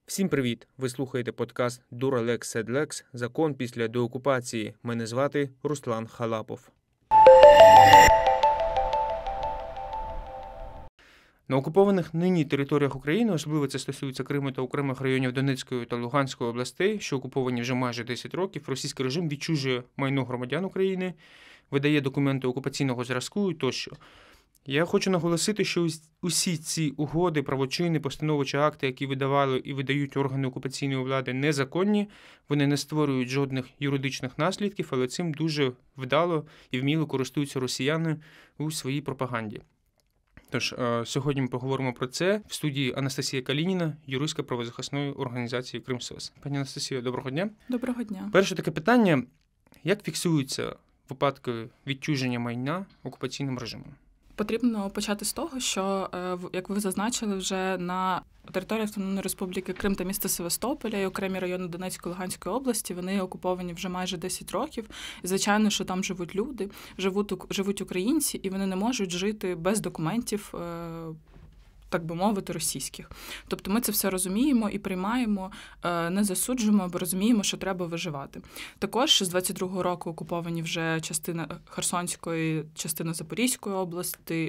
Всім привіт! Ви слухаєте подкаст «Дура Лекс Сед Лекс. Закон після деокупації». Мене звати Руслан Халапов. На окупованих нині територіях України, особливо це стосується Криму та окремих районів Донецької та Луганської областей, що окуповані вже майже 10 років, російський режим відчужує майно громадян України, видає документи окупаційного зразку тощо. Я хочу наголосити, що усі ці угоди, правочини, постанови чи акти, які видавали і видають органи окупаційної влади, незаконні, вони не створюють жодних юридичних наслідків, але цим дуже вдало і вміло користуються росіяни у своїй пропаганді. Тож, сьогодні ми поговоримо про це в студії Анастасія Калініна, юристка правозахисної організації «Кримсоц». Пані Анастасія, доброго дня. Доброго дня. Перше таке питання. Як фіксуються випадки відчуження майна окупаційним режимом? Потрібно почати з того, що, як ви зазначили, вже на території Автономної Республіки Крим та міста Севастополя і окремі райони Донецької та Луганської області, вони окуповані вже майже 10 років. І, звичайно, що там живуть люди, живуть українці, і вони не можуть жити без документів, так би мовити, російських. Тобто ми це все розуміємо і приймаємо, не засуджуємо, бо розуміємо, що треба виживати. Також з 22-го року окуповані вже частина Херсонської, частина Запорізької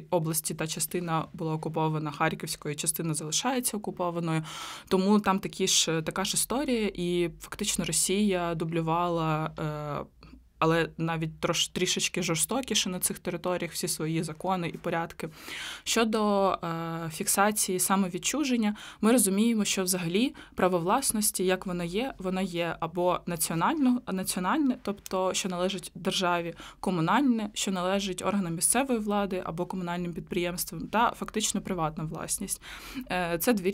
області та частина була окупована Харківської, частина залишається окупованою. Тому там така ж історія, і фактично Росія дублювала але навіть трішечки жорстокіше на цих територіях всі свої закони і порядки. Щодо фіксації самовідчуження, ми що взагалі право власності, як воно є або національне, тобто що належить державі, комунальне, що належить органам місцевої влади або комунальним підприємствам, та фактично приватна власність. Це дві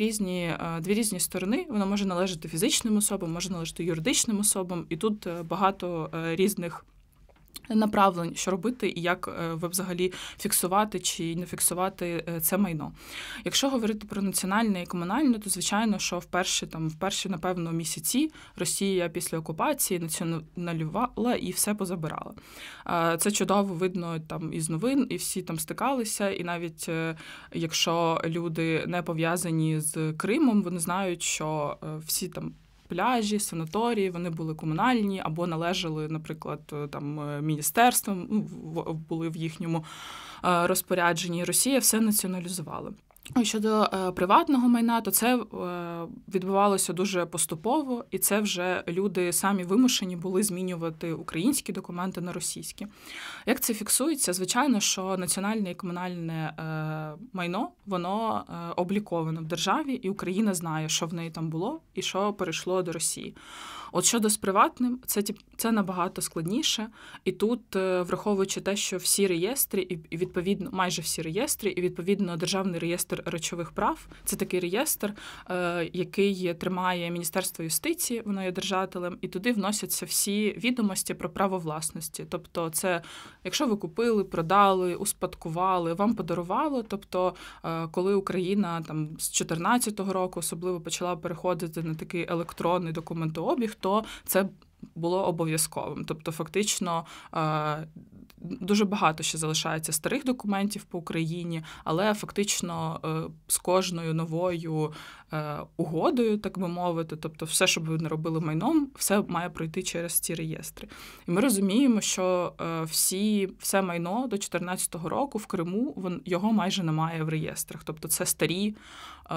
різні сторони. Воно може належати фізичним особам, може належати юридичним особам, і тут багато різних направлень, що робити і як ви взагалі фіксувати чи не фіксувати це майно. Якщо говорити про національне і комунальне, то, звичайно, що в перші, напевно, місяці Росія після окупації націоналізувала і все позабирала. Це чудово видно там із новин, і всі там стикалися, і навіть якщо люди не пов'язані з Кримом, вони знають, що всі там пляжі, санаторії, вони були комунальні або належали, наприклад, там міністерствам, були в їхньому розпорядженні. Росія все націоналізувала. Щодо приватного майна, то це відбувалося дуже поступово, і це вже люди самі вимушені були змінювати українські документи на російські. Як це фіксується? Звичайно, що національне і комунальне майно, воно обліковано в державі, і Україна знає, що в неї там було і що перейшло до Росії. От щодо з приватним, це набагато складніше. І тут, враховуючи те, що всі реєстри, і відповідно, майже всі реєстри, і відповідно Державний реєстр речових прав, це такий реєстр, який тримає Міністерство юстиції, воно є держателем, і туди вносяться всі відомості про право власності. Тобто це, якщо ви купили, продали, успадкували, вам подарувало, тобто коли Україна там з 14-го року особливо почала переходити на такий електронний документообіг, то це було обов'язковим. Тобто фактично дуже багато ще залишається старих документів по Україні, але фактично з кожною новою угодою, так би мовити, тобто все, що б ви не робили майном, все має пройти через ці реєстри. І ми розуміємо, що все майно до 2014 року в Криму, його майже немає в реєстрах. Тобто це старі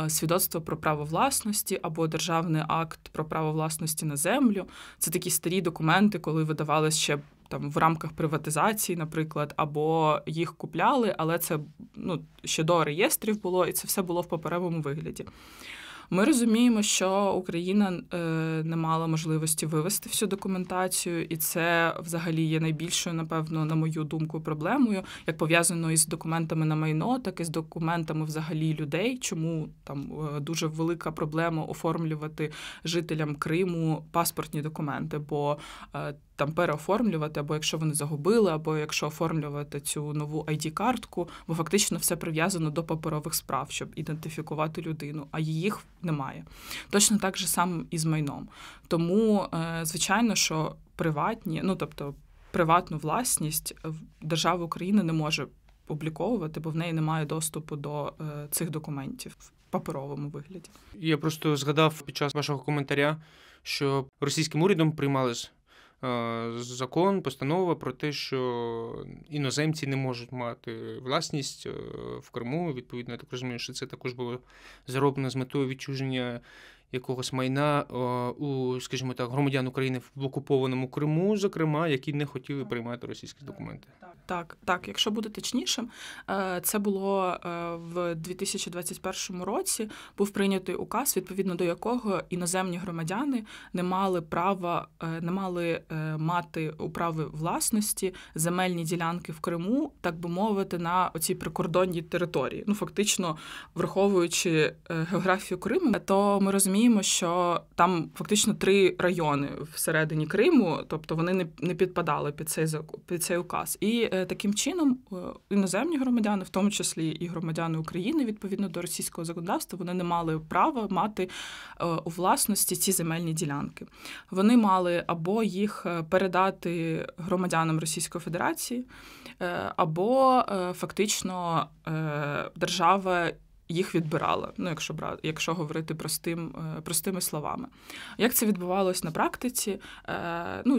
свідоцтва про право власності або державний акт про право власності на землю. Це такі старі документи, коли видавалися ще там в рамках приватизації, наприклад, або їх купляли, але це ще до реєстрів було, і це все було в паперовому вигляді. Ми розуміємо, що Україна не мала можливості вивести всю документацію, і це взагалі є найбільшою, напевно, на мою думку, проблемою, як пов'язано із документами на майно, так і з документами взагалі людей. Чому там дуже велика проблема оформлювати жителям Криму паспортні документи, бо там переоформлювати, або якщо вони загубили, або якщо оформлювати цю нову ID-картку, бо фактично все прив'язано до паперових справ, щоб ідентифікувати людину, а їх немає. Точно так же само і з майном. Тому, звичайно, що приватну власність держава України не може обліковувати, бо в неї немає доступу до цих документів. паперовому вигляді. Я просто згадав під час вашого коментаря, що російським урядом приймали закон, постанова про те, що іноземці не можуть мати власність в Криму. Відповідно, я так розумію, що це також було зроблено з метою відчуження якогось майна у, скажімо так, громадян України в окупованому Криму, зокрема, які не хотіли приймати російські документи. Так, якщо бути точнішим, це було в 2021 році, був прийнятий указ, відповідно до якого іноземні громадяни не мали мати у праві власності земельні ділянки в Криму, так би мовити, на оцій прикордонній території. Ну, фактично, враховуючи географію Криму, то ми розуміємо, що там фактично 3 райони всередині Криму, тобто вони не підпадали під цей указ. І таким чином іноземні громадяни, в тому числі і громадяни України, відповідно до російського законодавства, вони не мали права мати у власності ці земельні ділянки. Вони мали або їх передати громадянам Російської Федерації, або фактично держава їх відбирала, якщо говорити простими словами. Як це відбувалось на практиці?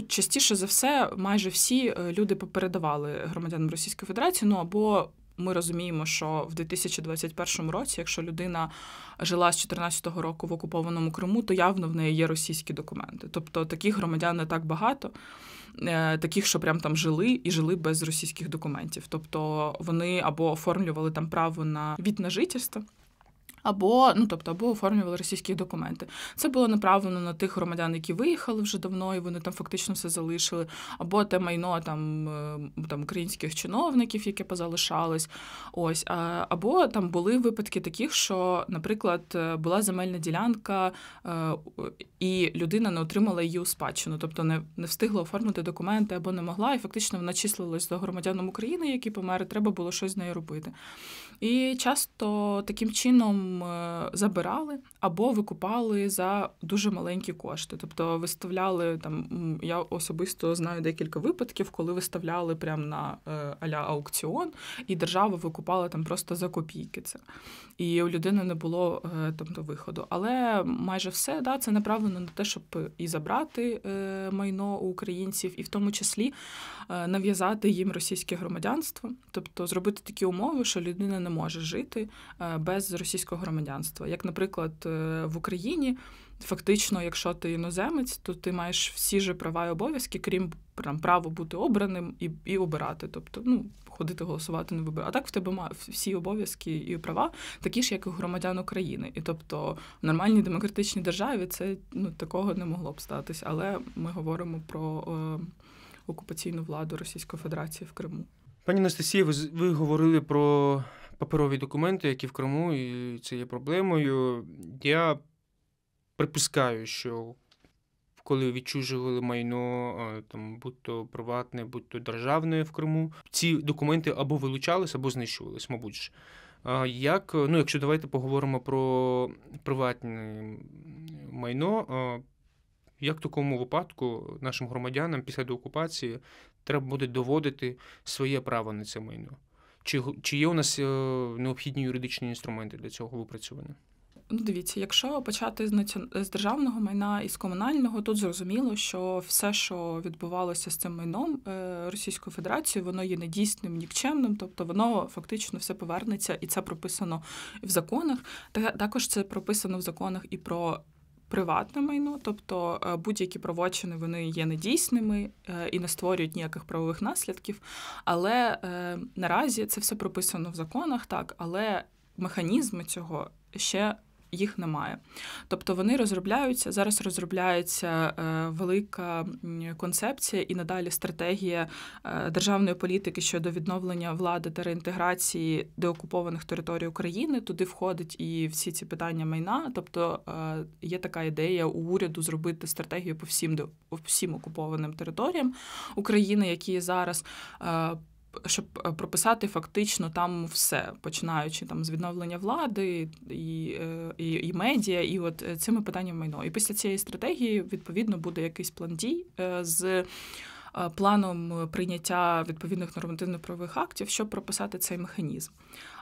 Частіше за все, майже всі люди попередавали громадянам Російської Федерації, або ми розуміємо, що в 2021 році, якщо людина жила з 2014 року в окупованому Криму, то явно в неї є російські документи. Тобто таких громадян не так багато, таких, що прям там жили без російських документів. Тобто вони або оформлювали там право на від на жительство, або оформлювали російські документи. Це було направлено на тих громадян, які виїхали вже давно, і вони там фактично все залишили, або те майно там українських чиновників, яке позалишалось. Або там були випадки таких, що, наприклад, була земельна ділянка, і людина не отримала її у спадщину, тобто не встигла оформити документи або не могла, і фактично вона числилась за громадяном України, який помер, і треба було щось з нею робити. І часто таким чином забирали або викупали за дуже маленькі кошти. Тобто виставляли, я особисто знаю декілька випадків, коли виставляли прямо на а-ля аукціон, і держава викупала там просто за копійки це. І у людини не було до виходу. Але майже все, це направлено на те, щоб і забрати майно у українців, і в тому числі нав'язати їм російське громадянство, тобто зробити такі умови, що людина не може жити без російського громадянства. Як, наприклад, в Україні фактично, якщо ти іноземець, то ти маєш всі ж права і обов'язки, крім права бути обраним і обирати. Тобто, ходити голосувати, не вибирати. А так в тебе всі обов'язки і права такі ж, як і у громадян України. І тобто в нормальній демократичній державі це такого не могло б статись. Але ми говоримо про окупаційну владу Російської Федерації в Криму. Пані Анастасія, ви говорили про паперові документи, які в Криму, і це є проблемою. Я припускаю, що коли відчужували майно, будь-то приватне, будь-то державне в Криму, ці документи або вилучались, або знищувались, мабуть ж. Якщо давайте поговоримо про приватне майно, як в такому випадку нашим громадянам після деокупації треба буде доводити своє право на це майно? Чи є у нас необхідні юридичні інструменти для цього випрацьовані? Дивіться, якщо почати з державного майна і з комунального, тут зрозуміло, що все, що відбувалося з цим майном Російської Федерації, воно є недійсним, нікчемним, тобто воно фактично все повернеться, і це прописано в законах. Також це прописано в законах і про приватне майно, тобто будь-які правочини, вони є недійсними і не створюють ніяких правових наслідків, але наразі це все прописано в законах, так, але механізми цього ще їх немає. Тобто вони зараз розробляється велика концепція і надалі стратегія державної політики щодо відновлення влади та реінтеграції деокупованих територій України. Туди входить і всі ці питання майна. Тобто є така ідея у уряду зробити стратегію по всім окупованим територіям України, які зараз щоб прописати фактично там все, починаючи там з відновлення влади і медіа, і от цими питаннями майно. І після цієї стратегії, відповідно, буде якийсь план дій з планом прийняття відповідних нормативно-правових актів, щоб прописати цей механізм.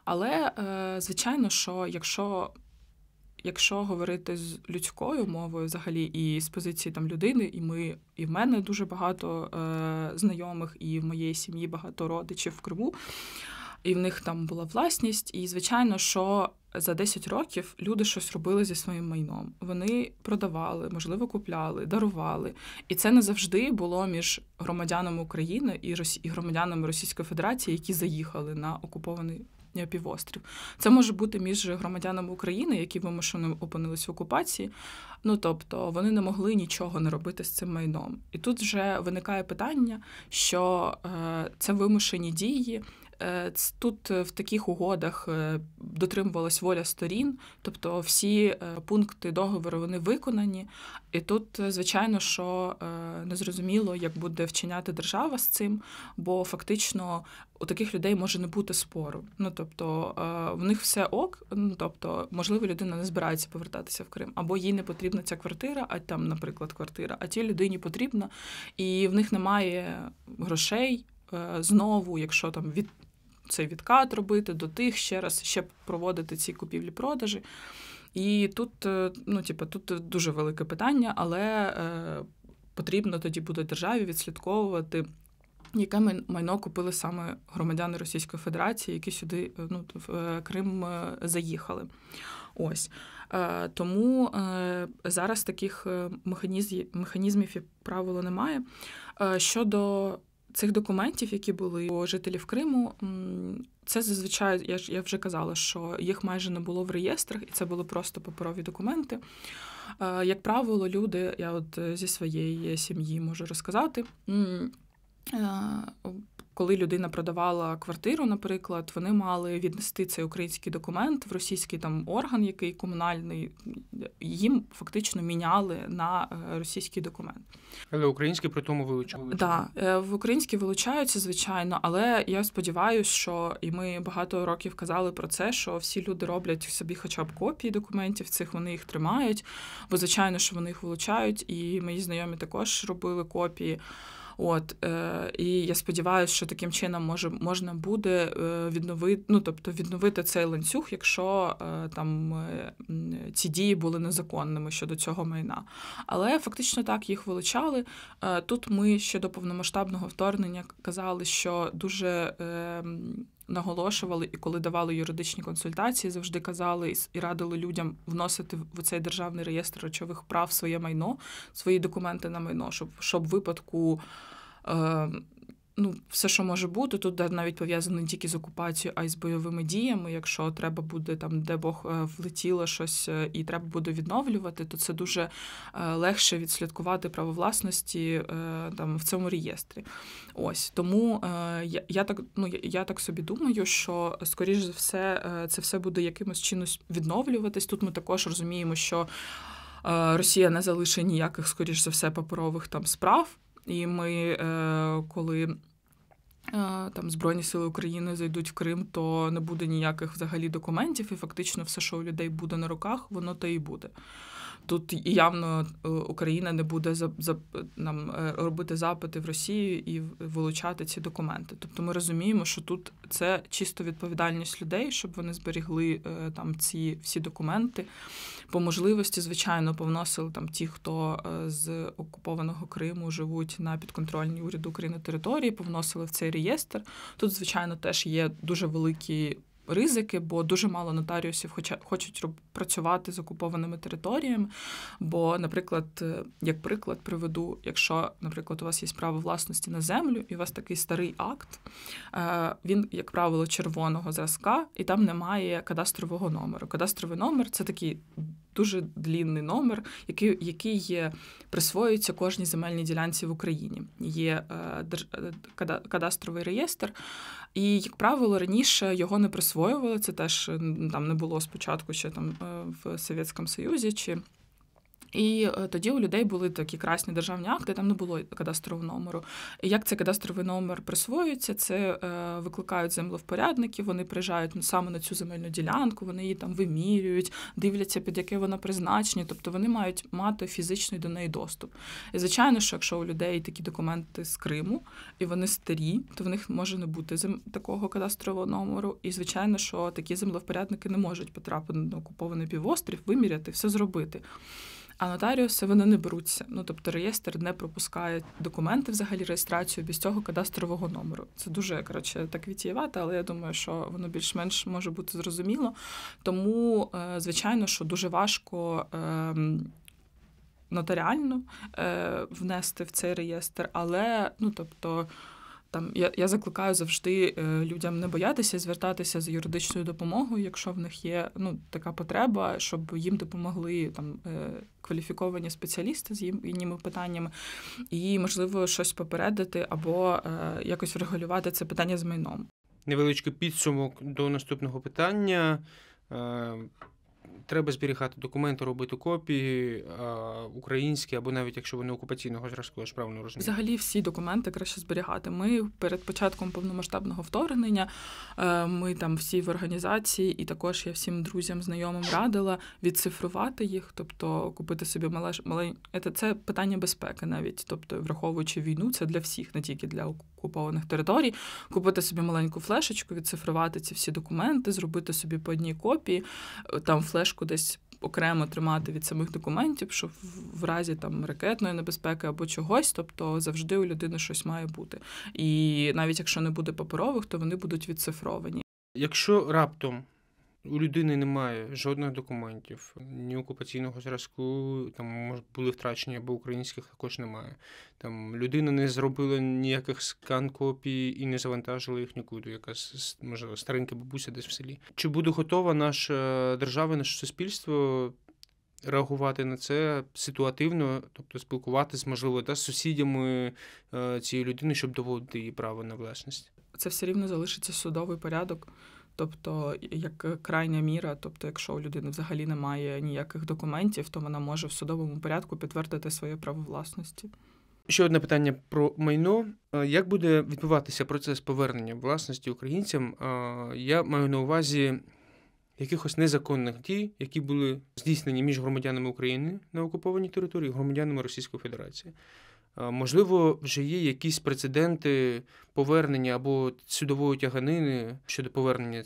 Але, звичайно, що якщо якщо говорити з людською мовою взагалі і з позиції там людини, і в мене дуже багато знайомих, і в моєї сім'ї багато родичів в Криму, і в них там була власність. І, звичайно, що за 10 років люди щось робили зі своїм майном. Вони продавали, можливо, купляли, дарували. І це не завжди було між громадянами України і громадянами Російської Федерації, які заїхали на окупований півострів. Це може бути між громадянами України, які вимушено опинились в окупації. Тобто вони не могли нічого не робити з цим майном. І тут вже виникає питання, що це вимушені дії. Тут в таких угодах дотримувалась воля сторін, тобто всі пункти договору вони виконані. І тут, звичайно, що незрозуміло, як буде вчиняти держава з цим, бо фактично у таких людей може не бути спору. Тобто в них все ок, тобто, можливо, людина не збирається повертатися в Крим, або їй не потрібна ця квартира, а там, наприклад, квартира, а тій людині потрібна, і в них немає грошей знову, якщо там цей відкат робити до тих, ще проводити ці купівлі-продажі. І тут, тут дуже велике питання, але потрібно тоді буде державі відслідковувати, яке майно купили саме громадяни Російської Федерації, які сюди, в Крим заїхали. Ось. Тому зараз таких механізмів і правила немає. Щодо цих документів, які були у жителів Криму, це зазвичай, я вже казала, що їх майже не було в реєстрах, і це були просто паперові документи. Як правило, люди, я от зі своєї сім'ї можу розказати, коли людина продавала квартиру, наприклад, вони мали віднести цей український документ в російський там орган, який комунальний, їм фактично міняли на російський документ. Але український при тому вилучали? Так, в український вилучаються, звичайно, але я сподіваюся, що, і ми багато років казали про це, що всі люди роблять собі хоча б копії документів цих, вони їх тримають, бо, звичайно, що вони їх вилучають, і мої знайомі також робили копії. І я сподіваюся, що таким чином можна буде відновити цей ланцюг, якщо там ці дії були незаконними щодо цього майна. Але фактично так, їх вилучали. Тут ми ще до повномасштабного вторгнення казали, що дуже наголошували, і коли давали юридичні консультації, завжди казали і радили людям вносити в цей державний реєстр речових прав своє майно, свої документи на майно, щоб в випадку все, що може бути, тут навіть пов'язано не тільки з окупацією, а й з бойовими діями. Якщо треба буде, там, де Бог влетіло щось і треба буде відновлювати, то це дуже легше відслідкувати право власності там, в цьому реєстрі. Ось. Тому я так собі думаю, що, скоріш за все, це все буде якимось чином відновлюватись. Тут ми також розуміємо, що Росія не залишить ніяких, скоріш за все, паперових там справ. І ми, коли там Збройні сили України зайдуть в Крим, то не буде ніяких взагалі документів, і фактично все, що у людей буде на руках, воно то і буде. Тут явно Україна не буде робити запити в Росію і вилучати ці документи. Тобто ми розуміємо, що тут це чисто відповідальність людей, щоб вони зберігли там ці всі документи. По можливості, звичайно, повносили там ті, хто з окупованого Криму живуть на підконтрольній уряду України території, повносили в цей реєстр. Тут, звичайно, теж є дуже великі ризики, бо дуже мало нотаріусів хочуть працювати з окупованими територіями. Бо, наприклад, як приклад приведу, якщо, наприклад, у вас є право власності на землю, і у вас такий старий акт, він, як правило, червоного зразка, і там немає кадастрового номеру. Кадастровий номер – це такий дуже длінний номер, який присвоюється кожній земельній ділянці в Україні. Є кадастровий реєстр, і, як правило, раніше його не присвоювали, це теж там не було спочатку ще там в Совєтському Союзі, І тоді у людей були такі красні державні акти, там не було кадастрового номеру. І як цей кадастровий номер присвоюється, це викликають землевпорядників, вони приїжджають саме на цю земельну ділянку, вони її там вимірюють, дивляться, під яке вона призначення, тобто вони мають мати фізичний до неї доступ. І, звичайно, що якщо у людей такі документи з Криму, і вони старі, то в них може не бути такого кадастрового номеру. І, звичайно, що такі землевпорядники не можуть потрапити на окупований півострів, виміряти, все зробити. А нотаріуси, вони не беруться. Тобто реєстр не пропускає документи, взагалі реєстрацію без цього кадастрового номеру. Це дуже, так вітієвато, але я думаю, що воно більш-менш може бути зрозуміло. Тому, звичайно, що дуже важко нотаріально внести в цей реєстр, але, там я закликаю завжди людям не боятися звертатися за юридичною допомогою, якщо в них є така потреба, щоб їм допомогли там кваліфіковані спеціалісти з їхніми питаннями і, можливо, щось попередити або якось врегулювати це питання з майном. Невеличкий підсумок до наступного питання. Треба зберігати документи, робити копії українські, або навіть якщо вони окупаційного зразку, я ж правильно розумію. Взагалі всі документи краще зберігати. Ми перед початком повномасштабного вторгнення, ми там всі в організації, і також я всім друзям, знайомим радила відцифрувати їх, тобто купити собі це питання безпеки навіть, тобто враховуючи війну, це для всіх, не тільки для окупованих територій, купити собі маленьку флешечку, відцифрувати ці всі документи, зробити собі по одній копії, там флешку десь окремо тримати від самих документів, щоб в разі там ракетної небезпеки або чогось, тобто завжди у людини щось має бути. І навіть якщо не буде паперових, то вони будуть відцифровані. Якщо раптом у людини немає жодних документів, ні окупаційного зразку, там були втрачені, або українських також немає. Там людина не зробила ніяких скан-копій і не завантажила їх нікуди, якась, можливо, старенька бабуся десь в селі. Чи буде готова наша держава, наше суспільство реагувати на це ситуативно, тобто спілкуватися, можливо, з сусідями цієї людини, щоб доводити її право на власність? Це все рівно залишиться судовий порядок. Тобто, як крайня міра, тобто, якщо у людини взагалі немає ніяких документів, то вона може в судовому порядку підтвердити своє право власності. Ще одне питання про майно. Як буде відбуватися процес повернення власності українцям? Я маю на увазі якихось незаконних дій, які були здійснені між громадянами України на окупованій території і громадянами Російської Федерації. Можливо, вже є якісь прецеденти повернення або судової тяганини щодо повернення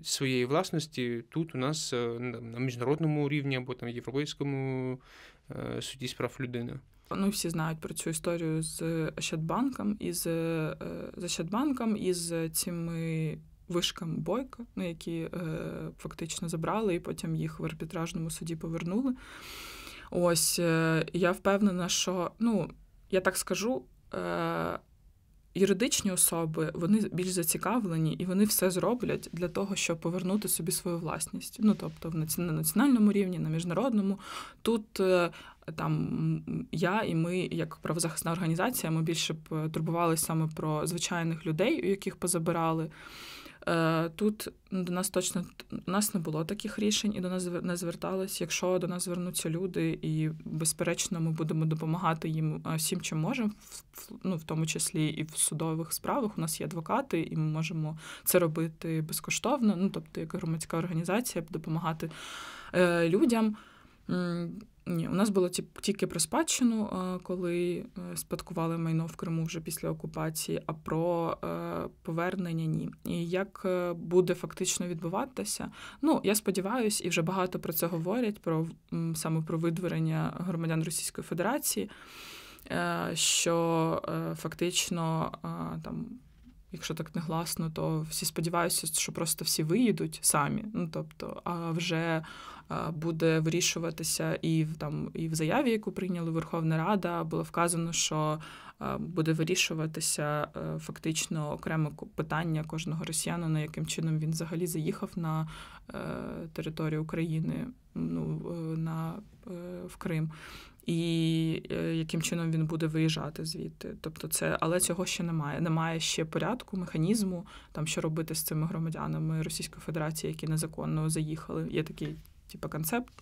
своєї власності тут у нас на міжнародному рівні або там Європейському суді з прав людини. Всі знають про цю історію з Ощадбанком і з цими вишками Бойко, які фактично забрали і потім їх в арбітражному суді повернули. Ось, я впевнена, що, я так скажу, юридичні особи, вони більш зацікавлені, і вони все зроблять для того, щоб повернути собі свою власність. Тобто на національному рівні, на міжнародному. Тут там я і ми, як правозахисна організація, ми більше б турбувалися саме про звичайних людей, у яких позабирали. Тут до нас у нас не було таких рішень, і до нас не звертались. Якщо до нас звернуться люди, і, безперечно, ми будемо допомагати їм всім, чим можемо, в тому числі і в судових справах. У нас є адвокати, і ми можемо це робити безкоштовно. Тобто, як громадська організація, допомагати людям. Ні, у нас було тільки про спадщину, коли спадкували майно в Криму вже після окупації, а про повернення – ні. І як буде фактично відбуватися? Я сподіваюся, і вже багато про це говорять, саме про видворення громадян Російської Федерації, що фактично там, якщо так негласно, то всі сподіваються, що просто всі виїдуть самі. А вже буде вирішуватися і в заяві, яку прийняла Верховна Рада, було вказано, що буде вирішуватися фактично окреме питання кожного росіянина, яким чином він взагалі заїхав на територію України, в Крим. І яким чином він буде виїжджати звідти. Тобто але цього ще немає. Немає ще порядку, механізму, що робити з цими громадянами Російської Федерації, які незаконно заїхали. Є такий концепт.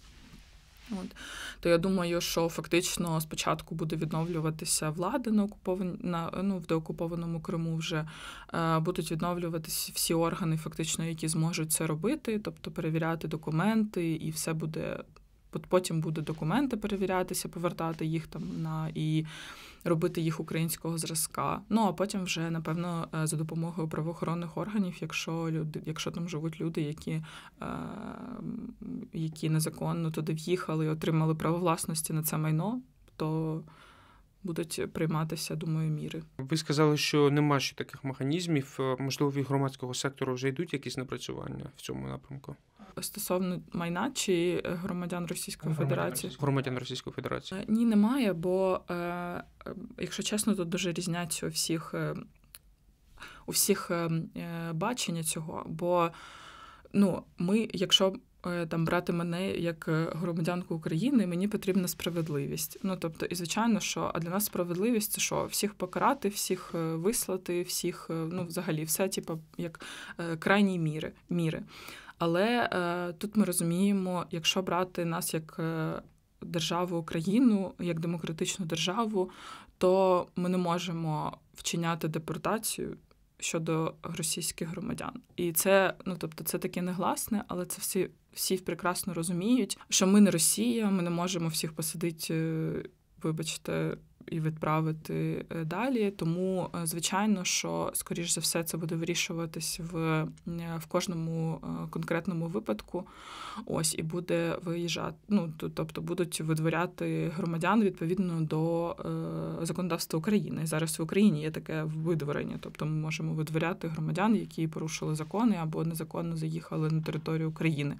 То я думаю, що фактично спочатку буде відновлюватися влада в деокупованому Криму вже, будуть відновлюватися всі органи, фактично, які зможуть це робити, тобто перевіряти документи, і все буде, потім буде документи перевірятися, повертати їх там і робити їх українського зразка. А потім вже, напевно, за допомогою правоохоронних органів, якщо там живуть люди, які незаконно туди в'їхали і отримали право власності на це майно, то будуть прийматися, думаю, міри. Ви сказали, що нема ще таких механізмів. Можливо, від громадського сектору вже йдуть якісь напрацювання в цьому напрямку? Стосовно майна чи громадян Російської Федерації? Громадян Російської Федерації. Ні, немає, бо, якщо чесно, тут дуже різняться у всіх бачення цього. Бо ми, якщо там брати мене як громадянку України, мені потрібна справедливість. Тобто, і звичайно, що для нас справедливість – це що? Всіх покарати, всіх вислати, всіх, взагалі, все, як крайні міри. Але тут ми розуміємо, якщо брати нас як державу Україну, як демократичну державу, то ми не можемо вчиняти депортацію щодо російських громадян. І це, це таке негласне, але це всі прекрасно розуміють, що ми не Росія, ми не можемо всіх посадити, вибачте, і відправити далі. Тому, звичайно, що, скоріш за все, це буде вирішуватись в кожному конкретному випадку. І буде виїжджати, тобто будуть видворяти громадян відповідно до законодавства України. І зараз в Україні є таке видворення. Тобто ми можемо видворяти громадян, які порушили закони або незаконно заїхали на територію України.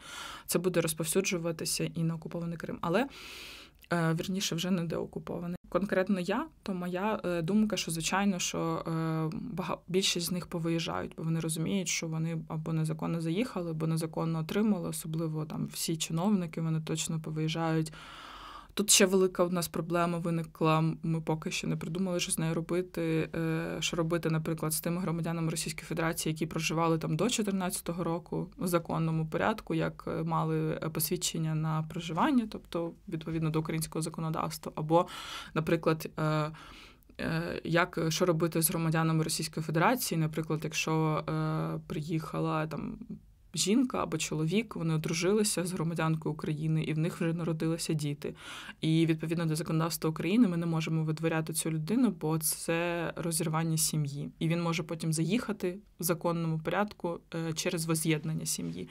Це буде розповсюджуватися і на окупований Крим. Але вірніше, вже не деокупований. Конкретно то моя думка, що, звичайно, що більшість з них повиїжджають, бо вони розуміють, що вони або незаконно заїхали, або незаконно отримали, особливо там всі чиновники, вони точно повиїжджають. Тут ще велика у нас проблема виникла, ми поки що не придумали, що з нею робити. Що робити, наприклад, з тими громадянами Російської Федерації, які проживали там до 2014 року в законному порядку, як мали посвідчення на проживання, тобто відповідно до українського законодавства, або, наприклад, що робити з громадянами Російської Федерації, наприклад, якщо приїхала там жінка або чоловік, вони одружилися з громадянкою України, і в них вже народилися діти. І відповідно до законодавства України ми не можемо видворяти цю людину, бо це розірвання сім'ї. І він може потім заїхати в законному порядку через возз'єднання сім'ї.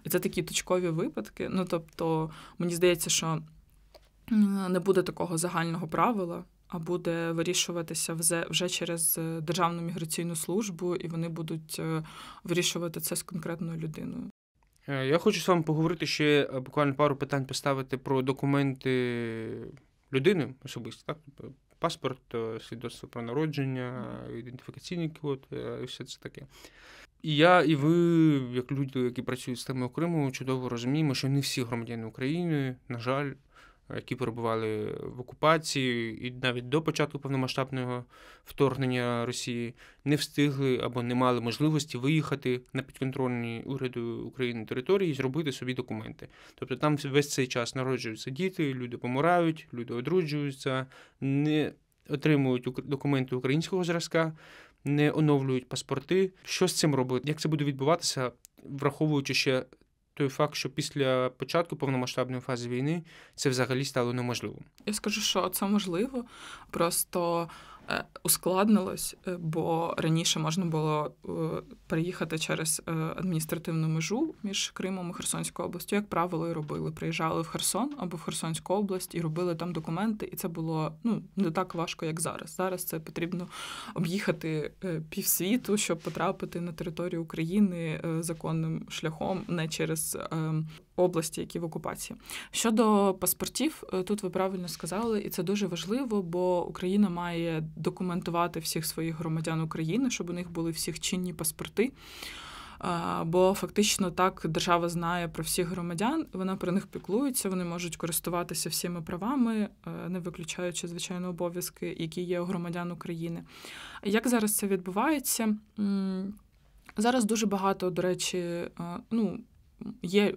І це такі точкові випадки. Тобто, мені здається, що не буде такого загального правила, а буде вирішуватися вже через Державну міграційну службу, і вони будуть вирішувати це з конкретною людиною. Я хочу з вами поговорити ще буквально пару питань поставити про документи людини особисто, так? Паспорт, свідоцтво про народження, ідентифікаційний код і все це таке. І я, і ви, як люди, які працюють з темою Криму, чудово розуміємо, що не всі громадяни України, на жаль, які перебували в окупації і навіть до початку повномасштабного вторгнення Росії, не встигли або не мали можливості виїхати на підконтрольні уряду України території і зробити собі документи. Тобто там весь цей час народжуються діти, люди помирають, люди одруджуються, не отримують документи українського зразка, не оновлюють паспорти. Що з цим робити? Як це буде відбуватися, враховуючи ще той факт, що після початку повномасштабної фази війни це взагалі стало неможливим? Я скажу, що це можливо, просто ускладнилось, бо раніше можна було переїхати через адміністративну межу між Кримом і Херсонською областю, як правило, і робили. Приїжджали в Херсон або в Херсонську область і робили там документи, і це було не так важко, як зараз. Зараз це потрібно об'їхати півсвіту, щоб потрапити на територію України законним шляхом, не через області, які в окупації. Щодо паспортів, тут ви правильно сказали, і це дуже важливо, бо Україна має документувати всіх своїх громадян України, щоб у них були всіх чинні паспорти. Бо фактично так держава знає про всіх громадян, вона про них піклується, вони можуть користуватися всіми правами, не виключаючи, звичайно, обов'язки, які є у громадян України. Як зараз це відбувається? Зараз дуже багато, до речі, є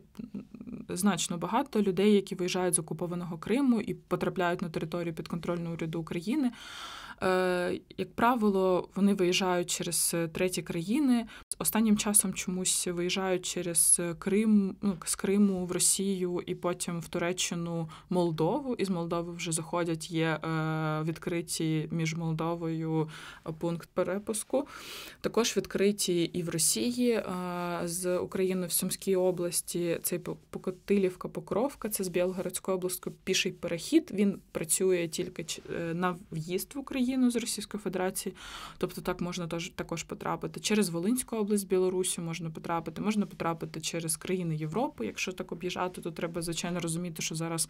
значно багато людей, які виїжджають з окупованого Криму і потрапляють на територію підконтрольного уряду України. Як правило, вони виїжджають через треті країни. Останнім часом чомусь виїжджають через Крим, з Криму в Росію і потім в Туреччину, Молдову. Із Молдови вже заходять, є відкриті між Молдовою пункт перепуску. Також відкриті і в Росії, з України в Сумській області. Це Покотилівка, Покровка, це з Білгородської області піший перехід. Він працює тільки на в'їзд в Україну з Російської Федерації, тобто так можна також потрапити. Через Волинську область, Білорусі можна потрапити через країни Європи. Якщо так об'їжджати, то треба, звичайно, розуміти, що зараз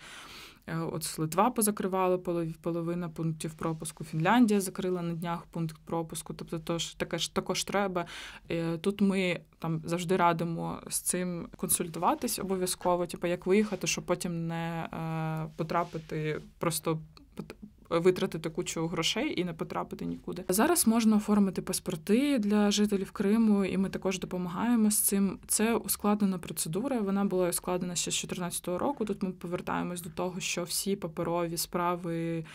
от Литва позакривала половина пунктів пропуску, Фінляндія закрила на днях пункт пропуску, тобто також треба. Тут ми там завжди радимо з цим консультуватись обов'язково, як виїхати, щоб потім не потрапити просто витратити кучу грошей і не потрапити нікуди. Зараз можна оформити паспорти для жителів Криму, і ми також допомагаємо з цим. Це ускладнена процедура, вона була ускладнена ще з 2014 року. Тут ми повертаємось до того, що всі паперові справи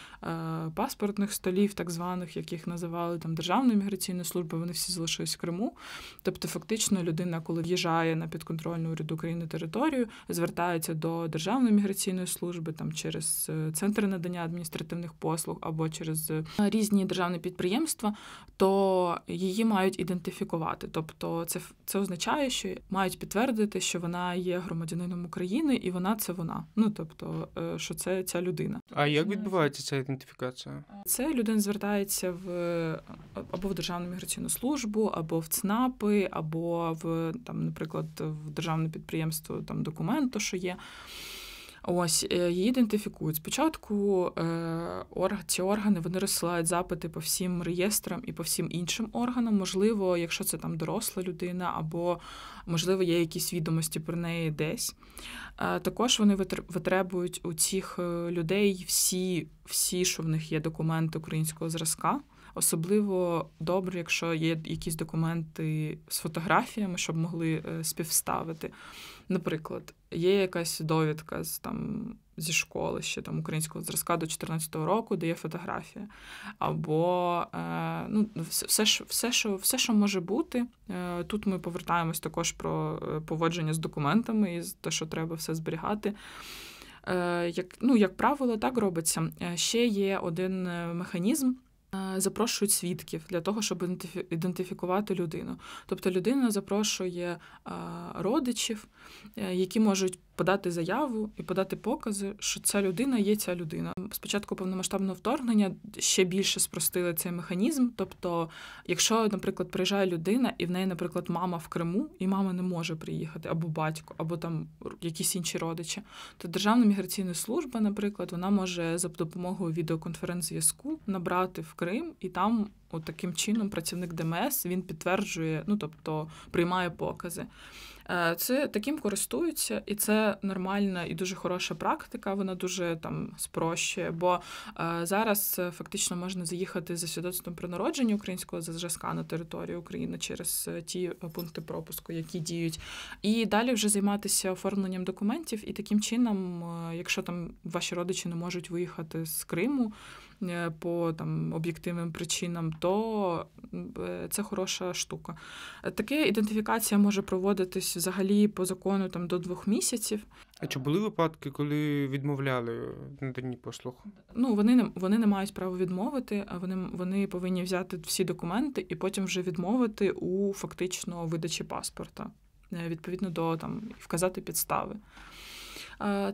паспортних столів, так званих, яких називали там Державною міграційною службою, вони всі залишились в Криму. Тобто фактично людина, коли в'їжджає на підконтрольну уряду України територію, звертається до Державної міграційної служби там через центри надання адміністративних послуг або через різні державні підприємства, то її мають ідентифікувати. Тобто це означає, що мають підтвердити, що вона є громадянином України і вона – це вона. Тобто, що це ця людина. А як відбувається ця ідентифікація? Це людина звертається або в Державну міграційну службу, або в ЦНАПи, або наприклад, в державне підприємство документу, що є. Ось, її ідентифікують. Спочатку ці органи, вони розсилають запити по всім реєстрам і по всім іншим органам. Можливо, якщо це доросла людина, або, можливо, є якісь відомості про неї десь. Також вони витребують у цих людей всі, що в них є документи українського зразка. Особливо добре, якщо є якісь документи з фотографіями, щоб могли співставити. Наприклад, є якась довідка зі школи ще українського зразка до 2014 року, де є фотографія. Або все, що може бути. Тут ми повертаємось також про поводження з документами і те, що треба все зберігати. Як правило, так робиться. Ще є один механізм. Запрошують свідків для того, щоб ідентифікувати людину. Тобто людина запрошує родичів, які можуть подати заяву і подати покази, що ця людина є ця людина. Спочатку повномасштабного вторгнення ще більше спростили цей механізм. Тобто, якщо, наприклад, приїжджає людина, і в неї, наприклад, мама в Криму, і мама не може приїхати, або батько, або якісь інші родичі, то Державна міграційна служба, наприклад, вона може за допомогою відеоконференц-зв'язку набрати в Крим, і там таким чином працівник ДМС, він підтверджує, тобто приймає покази. Це таким користуються, і це нормальна і дуже хороша практика, вона дуже спрощує, бо зараз фактично можна заїхати за свідоцтвом про народження українського зразка на територію України через ті пункти пропуску, які діють, і далі вже займатися оформленням документів, і таким чином, якщо ваші родичі не можуть виїхати з Криму по об'єктивним причинам, то це хороша штука. Така ідентифікація може проводитись взагалі по закону до 2 місяців. А чи були випадки, коли відмовляли в наданні послуг? Вони не мають права відмовити, а вони повинні взяти всі документи і потім вже відмовити у фактично видачі паспорта, відповідно до вказати підстави.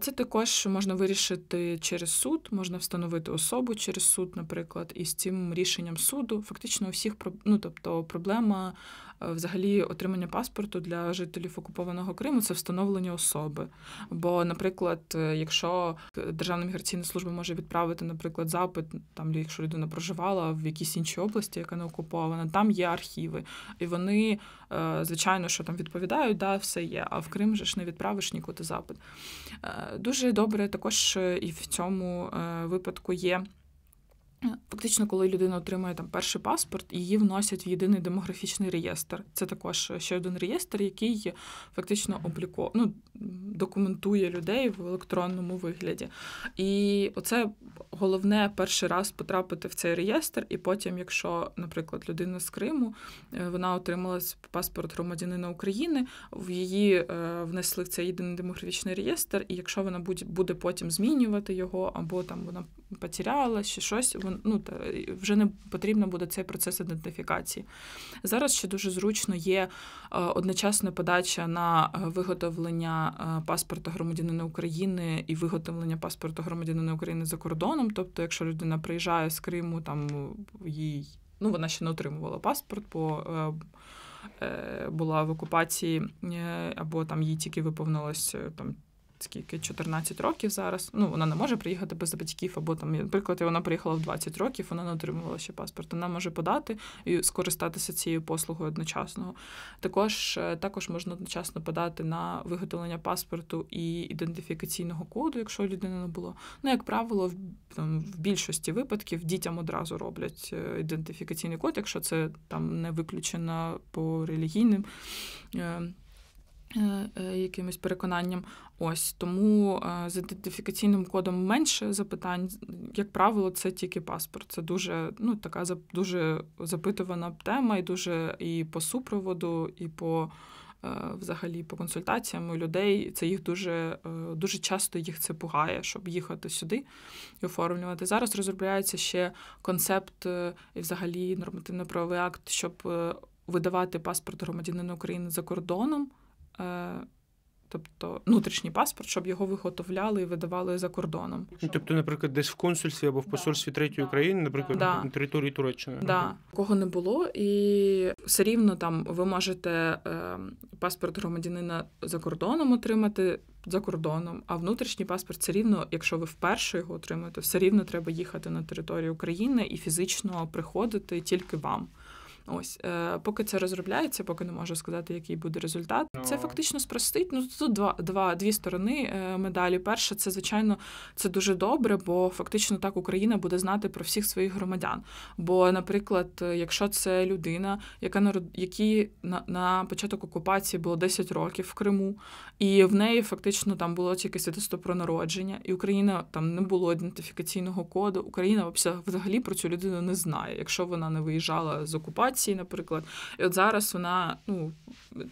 Це також можна вирішити через суд, можна встановити особу через суд, наприклад, і з цим рішенням суду фактично у всіх, тобто проблема взагалі отримання паспорту для жителів окупованого Криму – це встановлення особи. Бо, наприклад, якщо Державна міграційна служба може відправити, наприклад, запит, якщо людина проживала в якійсь іншій області, яка не окупована, там є архіви. І вони, звичайно, що відповідають, все є, а в Крим же ж не відправиш нікуди запит. Дуже добре також і в цьому випадку є Фактично, коли людина отримує там перший паспорт, її вносять в єдиний демографічний реєстр. Це також ще один реєстр, який фактично документує людей в електронному вигляді. І оце головне перший раз потрапити в цей реєстр, і потім, якщо, наприклад, людина з Криму, вона отримала паспорт громадянина України, в її внесли в цей єдиний демографічний реєстр, і якщо вона буде потім змінювати його, або там вона потеряла чи щось, вже не потрібно буде цей процес ідентифікації. Зараз ще дуже зручно є одночасна подача на виготовлення паспорта громадянина України і виготовлення паспорта громадянина України за кордоном. Тобто, якщо людина приїжджає з Криму, там вона ще не отримувала паспорт, бо була в окупації, або там їй тільки виповнилось там 14 років зараз. Вона не може приїхати без батьків, або там, наприклад, вона приїхала в 20 років, вона не отримувала ще паспорт. Вона може подати і скористатися цією послугою одночасно. Також можна одночасно подати на виготовлення паспорту і ідентифікаційного коду, якщо людини не було. Як правило, в більшості випадків дітям одразу роблять ідентифікаційний код, якщо це там не виключено по релігійним якимось переконанням. Тому з ідентифікаційним кодом менше запитань. Як правило, це тільки паспорт. Це дуже, така дуже запитувана тема, і дуже і по супроводу, і взагалі по консультаціям у людей. Це їх дуже часто їх це пугає, щоб їхати сюди і оформлювати. Зараз розробляється ще концепт і взагалі нормативно-правовий акт, щоб видавати паспорт громадянина України за кордоном, тобто внутрішній паспорт, щоб його виготовляли і видавали за кордоном. Тобто, наприклад, десь в консульстві або в посольстві третьої країни, наприклад, на території Туреччини. Кого не було, і все рівно там ви можете паспорт громадянина за кордоном отримати за кордоном, а внутрішній паспорт все рівно, якщо ви вперше його отримаєте, все рівно треба їхати на територію України і фізично приходити тільки вам. Поки це розробляється, поки не можу сказати, який буде результат. Це фактично спростить. Тут дві сторони медалі. Перша, це, звичайно, це дуже добре, бо фактично так Україна буде знати про всіх своїх громадян. Бо, наприклад, якщо це людина, якій на початок окупації було 10 років в Криму, і в неї фактично там було тільки свідоцтво про народження, і Україна там не було ідентифікаційного коду, Україна взагалі про цю людину не знає, якщо вона не виїжджала з окупації, наприклад. І от зараз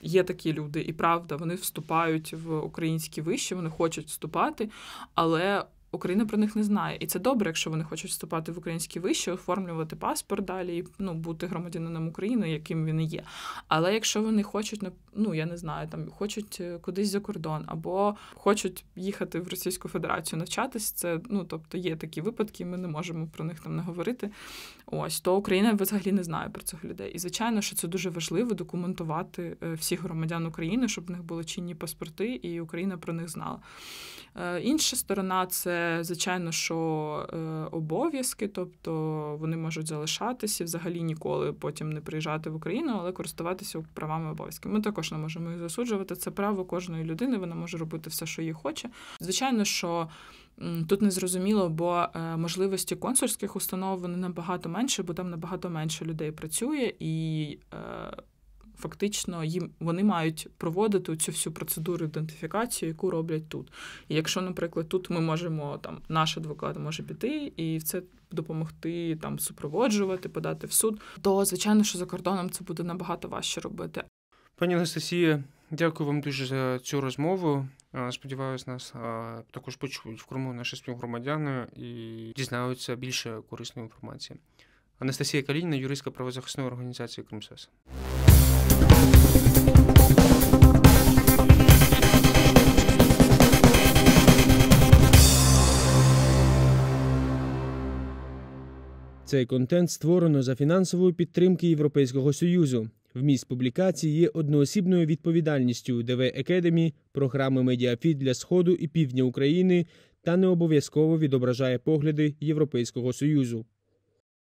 є такі люди, і правда, вони вступають в українські виші, вони хочуть вступати, але Україна про них не знає. І це добре, якщо вони хочуть вступати в українські виші, оформлювати паспорт далі, і бути громадянином України, яким він і є. Але якщо вони хочуть, я не знаю, там хочуть кудись за кордон, або хочуть їхати в Російську Федерацію навчатись, це, тобто є такі випадки, ми не можемо про них там не говорити. То Україна взагалі не знає про цих людей. І, звичайно, що це дуже важливо документувати всіх громадян України, щоб в них були чинні паспорти, і Україна про них знала. Інша сторона – це, звичайно, що обов'язки, тобто вони можуть залишатися, взагалі ніколи потім не приїжджати в Україну, але користуватися правами і обов'язками. Ми також не можемо їх засуджувати. Це право кожної людини, вона може робити все, що їй хоче. Звичайно, що тут незрозуміло, бо можливості консульських установ вони набагато менше, бо там набагато менше людей працює, і фактично вони мають проводити цю всю процедуру ідентифікації, яку роблять тут. І якщо, наприклад, тут ми можемо, наш адвокат може піти і в це допомогти, супроводжувати, подати в суд, то, звичайно, що за кордоном це буде набагато важче робити. Пані Анастасія, дякую вам дуже за цю розмову. Сподіваюсь, нас також почують в Криму наші співгромадяни і дізнаються більше корисної інформації. Анастасія Калініна, юристка правозахисної організації «Кримсес». Цей контент створено за фінансової підтримки Європейського Союзу. Вміст публікації є одноосібною відповідальністю ДВ Academy, програми «Медіафіт» для Сходу і Півдня України та не обов'язково відображає погляди Європейського Союзу.